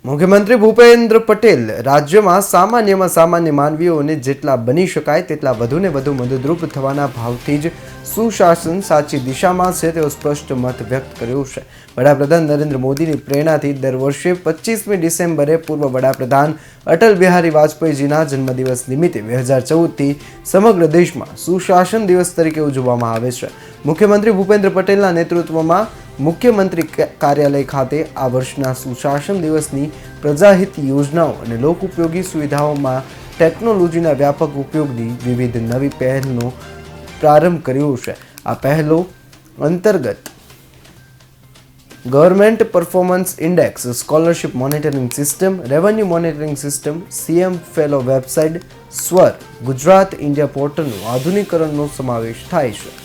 મુખ્યમંત્રી ભૂપેન્દ્ર પટેલ રાજ્યમાં સામાન્યમાં સામાન્ય માનવીઓને જેટલા બની શકાય તેટલા વધુને વધુ મદદરૂપ થવાના ભાવથી જ સુશાસન સાચી દિશામાં છે તેવો સ્પષ્ટ મત વ્યક્ત કર્યો છે. વડાપ્રધાન નરેન્દ્ર મોદીની પ્રેરણાથી દર વર્ષે 25મી ડિસેમ્બરે પૂર્વ વડાપ્રધાન અટલ બિહારી વાજપેયીજીના જન્મદિવસ નિમિત્તે 2014થી સમગ્ર દેશમાં સુશાસન દિવસ તરીકે ઉજવવામાં આવે છે. મુખ્યમંત્રી ભૂપેન્દ્ર પટેલના નેતૃત્વમાં મુખ્યમંત્રી કાર્યાલય ખાતે આ વર્ષના સુશાસન દિવસની પ્રજાહિત યોજનાઓ અને લોક ઉપયોગી સુવિધાઓમાં ટેકનોલોજીના વ્યાપક ઉપયોગની વિવિધ નવી પહેલનો પ્રારંભ કર્યો છે. આ પહેલો અંતર્ગત government performance index, scholarship monitoring system, revenue monitoring system, CM fellow website, સ્વર ગુજરાત ઇન્ડિયા પોર્ટલનું આધુનિકરણનો સમાવેશ થાય છે.